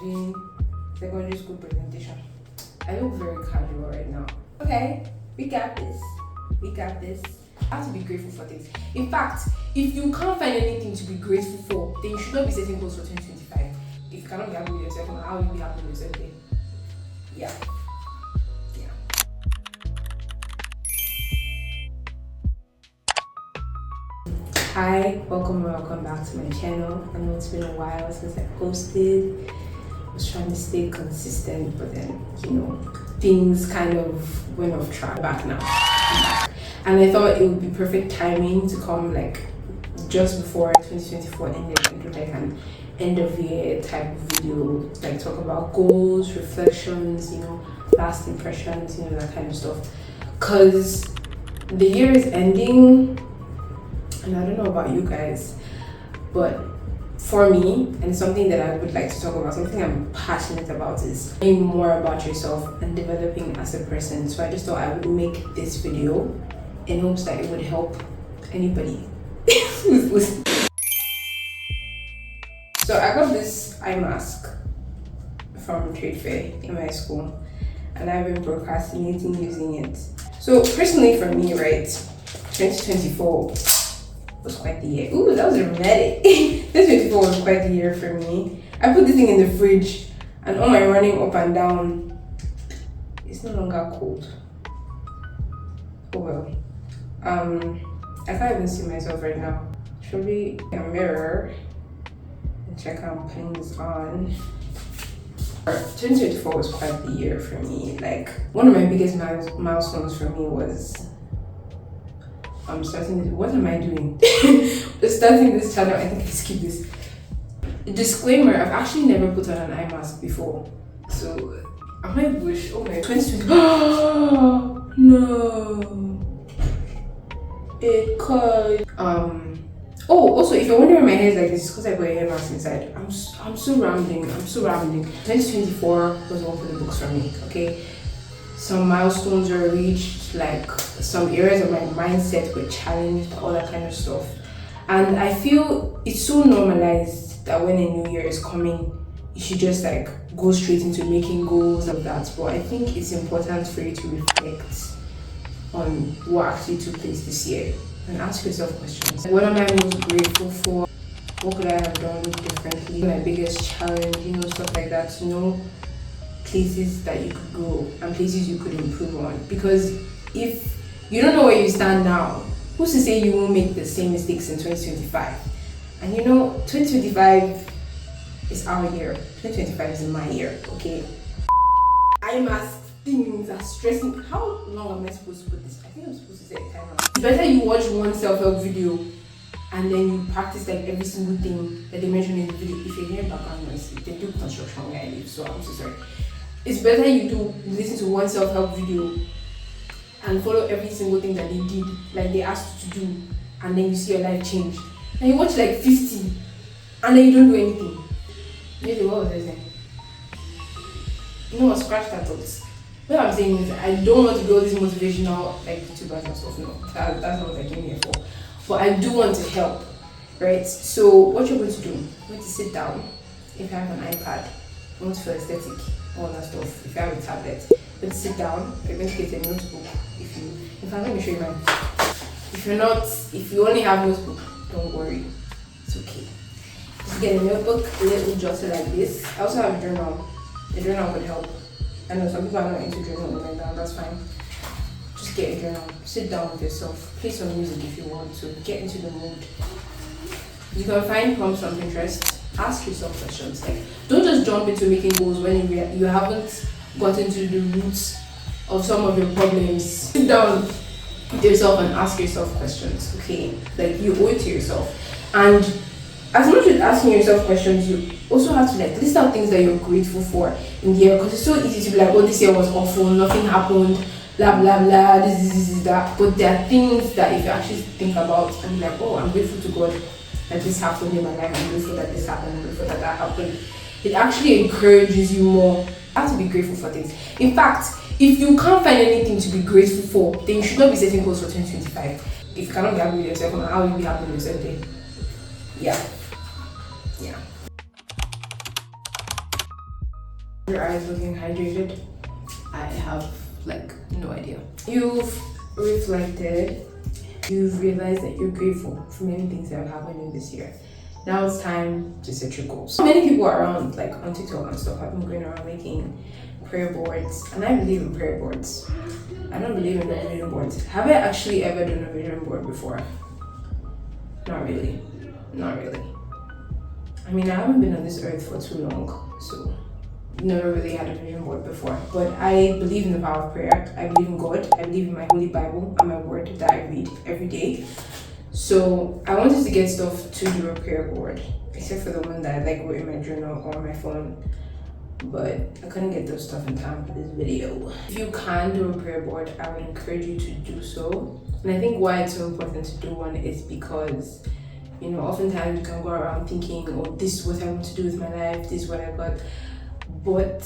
doing secondary school presentation. I look very casual right now. Okay, we got this. We got this. I have to be grateful for things. In fact, if you can't find anything to be grateful for, then you should not be setting goals for 2025. If you cannot be happy with yourself, how will you be happy with yourself then? Yeah. Hi, welcome back to my channel. I know it's been a while since I posted. I was trying to stay consistent, but then, things kind of went off track. Back now. And I thought it would be perfect timing to come just before 2024 ended and do an end of year type of video, talk about goals, reflections, last impressions, that kind of stuff. Cause the year is ending. And I don't know about you guys, but for me, and something that I would like to talk about, something I'm passionate about, is learning more about yourself and developing as a person. So I just thought I would make this video in hopes that it would help anybody who's listening. So I got this eye mask from trade fair in my school, and I've been procrastinating using it. So personally for me, 2024 was quite the year. Ooh, that was dramatic. 2024 was quite the year for me. I put this thing in the fridge, and all my running up and down, it's no longer cold. Oh well. I can't even see myself right now. Should be a mirror and check how I'm putting this on. 2024 was quite the year for me. One of my biggest milestones for me was what am I doing? Starting this channel. I think I skipped this. Disclaimer, I've actually never put on an eye mask before. So, I might wish, 2020. No. It could. Also, if you're wondering why my hair is like this, it's because I got a hair mask inside. I'm so rambling. 2024 was one for the books for me, okay? Some milestones were reached, some areas of my mindset were challenged, all that kind of stuff. And I feel it's so normalized that when a new year is coming, you should just go straight into making goals and that. But I think it's important for you to reflect on what actually took place this year and ask yourself questions. What am I most grateful for? What could I have done differently? My biggest challenge, stuff like that, to know places that you could go and places you could improve on. Because if you don't know where you stand now, who's to say you won't make the same mistakes in 2025? And 2025 is our year. 2025 is my year, okay? Eye mask things are stressing. How long am I supposed to put this? I think I'm supposed to set a timer. It's better you watch one self-help video and then you practice every single thing that they mention in the video. If you're hearing background noise, they do construction where I live, so I'm so sorry. It's better you listen to one self-help video and follow every single thing that they did, they asked you to do, and then you see your life change. And you watch 50 and then you don't do anything. Maybe what was I saying? Scratch that thoughts. What I'm saying is I don't want to be all these motivational YouTubers and stuff. No, that's not what I came here for. But I do want to help, right? So what you're going to do, you're going to sit down. If you have an iPad, you want to feel aesthetic, all that stuff. If you have a tablet, you're going to sit down. You're going to get a notebook. In fact, let me show you mine. If you only have notebook, don't worry, it's okay. Just get a notebook, a little jotter like this. I also have a journal. A journal would help. I know some people are not into journaling like that. That's fine. Just get a journal. Sit down with yourself. Play some music if you want to. Get into the mood. You can find prompts on Pinterest. Ask yourself questions. Don't just jump into making goals when you haven't gotten to the roots of some of your problems. Sit down with yourself and ask yourself questions, okay? You owe it to yourself. And as much as asking yourself questions, you also have to list out things that you're grateful for in the year, because it's so easy to be this year was awful, nothing happened, blah blah blah, this that. But there are things that if you actually think about and be I'm grateful to God that this happened in my life, I'm grateful that this happened, I'm grateful that happened, it actually encourages you more. You have to be grateful for things. In fact, if you can't find anything to be grateful for, then you should not be setting goals for 2025. If you cannot be happy with yourself, how will you be happy with yourself then? Yeah. Your eyes looking hydrated? I have like no idea. You've reflected. You've realized that you're grateful for many things that have happened in this year. Now it's time to set your goals. Many people around, like on TikTok and stuff, have been going around making prayer boards, and I believe in prayer boards. I don't believe in vision boards. Have I actually ever done a vision board before? Not really. Not really. I mean, I haven't been on this earth for too long, so never really had a vision board before. But I believe in the power of prayer. I believe in God. I believe in my Holy Bible and my word that I read every day. So I wanted to get stuff to do a prayer board, except for the one that I like wrote in my journal or my phone. But I couldn't get those stuff in time for this video. If you can do a prayer board, I would encourage you to do so. And I think why it's so important to do one is because, you know, oftentimes you can go around thinking, oh, this is what I want to do with my life, this is what I got. But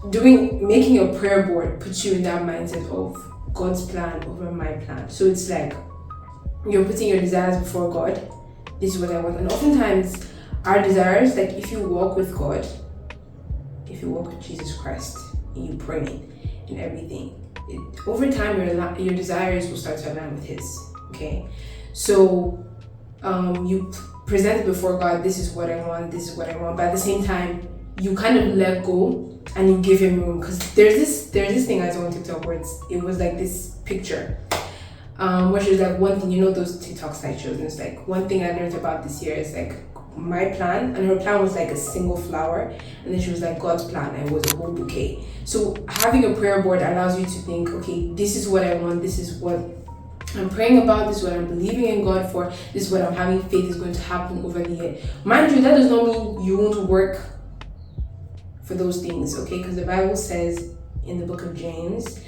making a prayer board puts you in that mindset of God's plan over my plan. So it's like you're putting your desires before God. This is what I want. And oftentimes our desires, like if you walk with God, if you walk with Jesus Christ and you pray in everything, over time your desires will start to align with His. Okay, so you present it before God. This is what I want. This is what I want. But at the same time, you kind of let go and you give Him room. Because there's this thing I saw on TikTok where it was like this picture, where she was like, one thing, you know, those TikTok slideshows, and it's like, one thing I learned about this year is like my plan, and her plan was like a single flower, and then she was like, God's plan, and it was a whole bouquet. So having a prayer board allows you to think, okay, this is what I want, this is what I'm praying about, this is what I'm believing in God for, this is what I'm having faith is going to happen over the year. Mind you, that does not mean you won't work for those things, okay? Because the Bible says in the book of James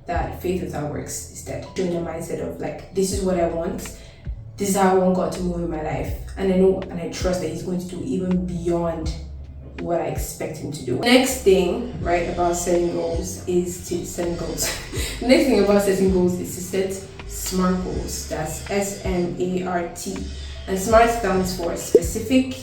that faith without works is dead. Doing the mindset of like, this is what I want, this is how I want God to move in my life. And I know and I trust that He's going to do even beyond what I expect Him to do. Next thing, right, about setting goals is to set goals. The next thing about setting goals is to set SMART goals. That's SMART. And SMART stands for specific,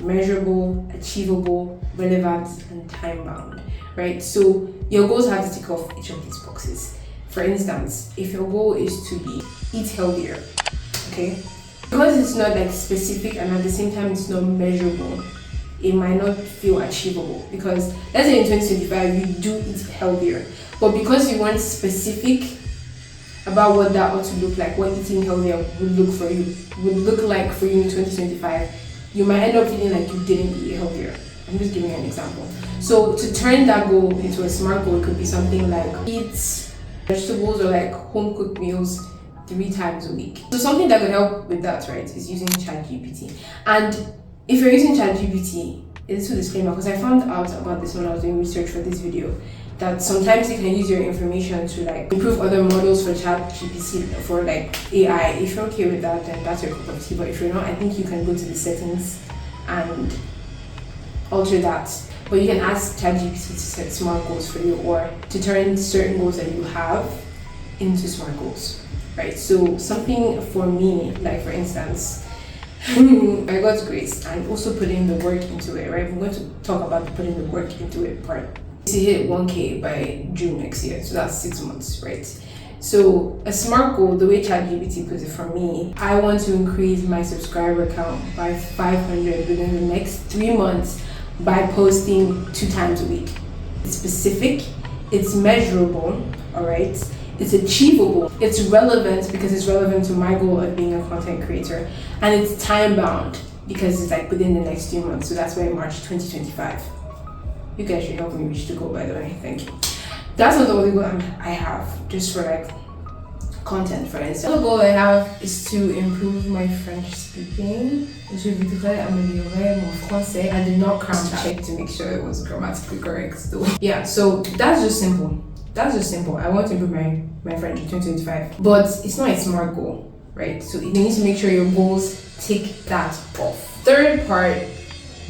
measurable, achievable, relevant, and time-bound, right? So your goals have to tick off each of these boxes. For instance, if your goal is to eat healthier, okay, because it's not like specific and at the same time it's not measurable, it might not feel achievable. Because let's say in 2025 you do eat healthier, but because you weren't specific about what that ought to look like, what eating healthier would look like for you in 2025, you might end up feeling like you didn't eat healthier. I'm just giving you an example. So to turn that goal into a SMART goal, it could be something like eat vegetables or like home cooked meals 3 times a week. So something that could help with that, right, is using ChatGPT. And if you're using ChatGPT, it's a disclaimer, because I found out about this when I was doing research for this video, that sometimes you can use your information to like improve other models for ChatGPT, for like AI. If you're okay with that, then that's your cup of tea. But if you're not, I think you can go to the settings and alter that. But you can ask ChatGPT to set SMART goals for you, or to turn certain goals that you have into SMART goals, right? So something for me, like for instance, by God's grace, and also putting the work into it, right? We're going to talk about the putting the work into it part. To hit 1K by June next year, so that's 6 months, right? So a SMART goal, the way ChatGPT puts it for me, I want to increase my subscriber count by 500 within the next 3 months by posting 2 times a week. It's specific, it's measurable, all right? It's achievable, it's relevant because it's relevant to my goal of being a content creator, and it's time bound because it's like within the next 3 months. So that's why March 2025. You guys should help me reach the goal, by the way. Thank you. That's not the only goal I have, just for like content, for instance. The other goal I have is to improve my French speaking. Je voudrais améliorer mon français. I did not crown check to make sure it was grammatically correct though. Yeah, so that's just simple. I want to improve my French in 2025. But it's not a SMART goal, right? So you need to make sure your goals tick that off. Third part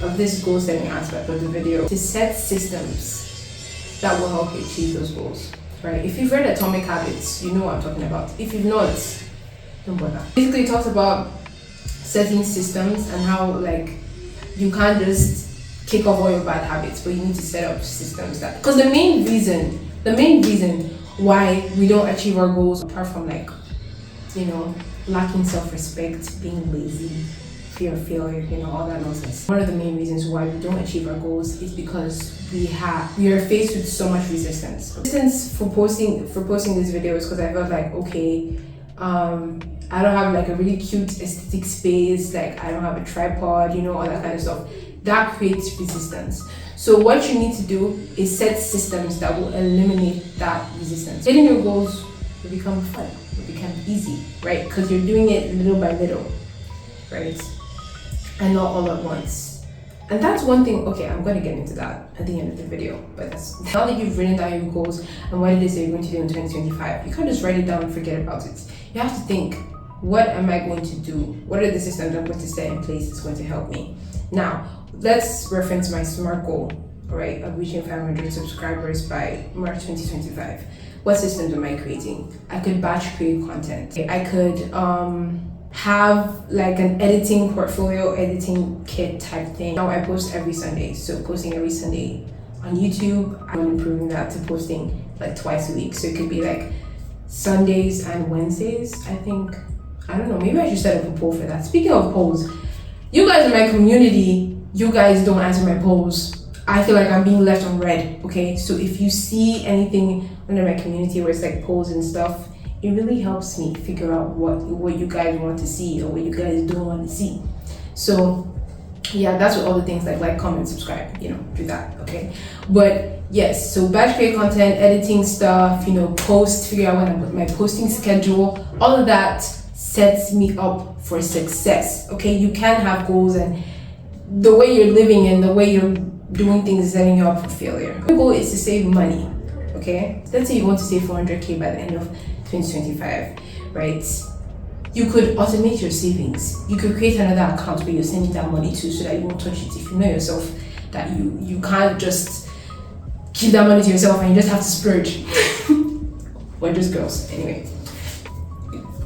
of this goal setting aspect of the video, to set systems that will help you achieve those goals, right? If you've read Atomic Habits, you know what I'm talking about. If you've not, don't bother. Basically, it talks about setting systems and how like you can't just kick off all your bad habits, but you need to set up systems that, because the main reason why we don't achieve our goals, apart from like, lacking self-respect, being lazy, fear of failure, all that nonsense. One of the main reasons why we don't achieve our goals is because we are faced with so much resistance. Resistance for posting this video is because I felt like, okay, I don't have like a really cute aesthetic space, like I don't have a tripod, all that kind of stuff. That creates resistance. So what you need to do is set systems that will eliminate that resistance. Hitting your goals will become fun, will become easy, right? Because you're doing it little by little, right? And not all at once. And that's one thing, okay, I'm going to get into that at the end of the video, but now that you've written down your goals and what it is that you're going to do in 2025, you can't just write it down and forget about it. You have to think, what am I going to do? What are the systems I'm going to set in place that's going to help me? Now, let's reference my SMART goal, all right, of reaching 500 subscribers by March 2025. What systems am I creating? I could batch create content. I could have like an editing portfolio, editing kit type thing. Now I post every Sunday, so posting every Sunday on YouTube. I'm improving that to posting like twice a week. So it could be like Sundays and Wednesdays, I think. I don't know, maybe I should set up a poll for that. Speaking of polls, you guys in my community, you guys don't answer my polls. I feel like I'm being left on red, okay? So if you see anything under my community where it's like polls and stuff, it really helps me figure out what you guys want to see or what you guys don't want to see. So yeah, that's what all the things like, comment, subscribe, do that, okay? But yes, so batch create content, editing stuff, post, figure out when I put my posting schedule, all of that sets me up for success, okay? You can have goals and the way you're living and the way you're doing things is setting you up for failure. Your goal is to save money, okay? Let's say you want to save 400K by the end of 2025, right? You could automate your savings. You could create another account where you're sending that money to so that you won't touch it. If you know yourself that you can't just keep that money to yourself and you just have to splurge. We're just girls, anyway.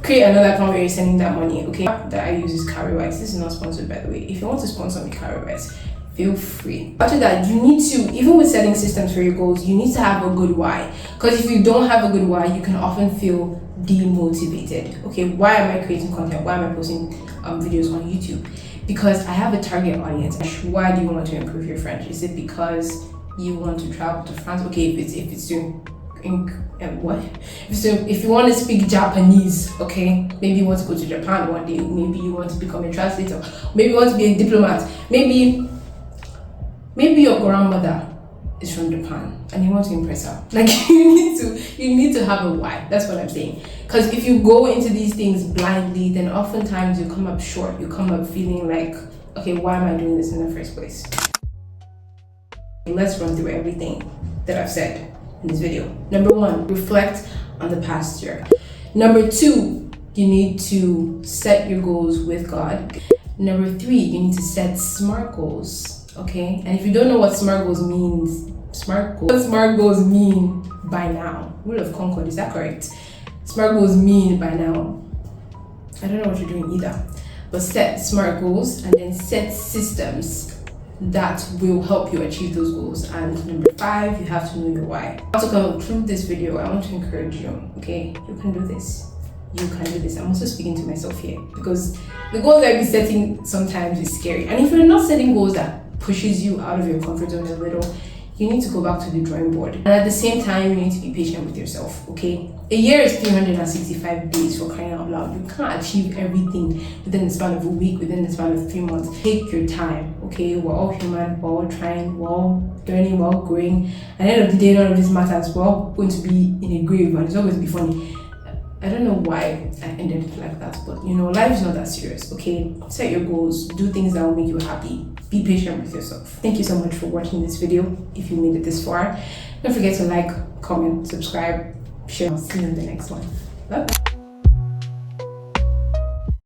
Create another account where you're sending that money, okay? The app that I use is Carrywise. This is not sponsored, by the way. If you want to sponsor me, Carrywise, feel free. After that, you need to, even with setting systems for your goals, you need to have a good why. Because if you don't have a good why, you can often feel demotivated. Okay, why am I creating content? Why am I posting videos on YouTube? Because I have a target audience. Why do you want to improve your French? Is it because you want to travel to France? Okay, if it's doing what? If you want to speak Japanese, okay, maybe you want to go to Japan one day. Maybe you want to become a translator. Maybe you want to be a diplomat. Maybe your grandmother is from Japan and you want to impress her. Like you need to have a why. That's what I'm saying. Because if you go into these things blindly, then oftentimes you come up short. You come up feeling like, okay, why am I doing this in the first place? Let's run through everything that I've said in this video. Number 1, reflect on the past year. Number 2, you need to set your goals with God. Number 3, you need to set SMART goals. Okay, and if you don't know what SMART goals means, what SMART goals mean by now, Rule of Concord, is that correct? SMART goals mean by now, I don't know what you're doing either, but set SMART goals and then set systems that will help you achieve those goals. And number 5, you have to know your why. To conclude this video, I want to encourage you, okay, you can do this. You can do this. I'm also speaking to myself here because the goals that I be setting sometimes is scary. And if you're not setting goals that pushes you out of your comfort zone a little, you need to go back to the drawing board. And at the same time, you need to be patient with yourself, okay? A year is 365 days, for crying out loud. You can't achieve everything within the span of a week, within the span of 3 months. Take your time, okay? We're all human, we're all trying, we're all learning, we're all growing. At the end of the day, none of this matters. We're all going to be in a grave and it's not going to be funny. I don't know why I ended it like that, but life is not that serious, okay? Set your goals, do things that will make you happy. Be patient with yourself. Thank you so much for watching this video. If you made it this far, don't forget to like, comment, subscribe, share. I'll see you in the next one. Bye.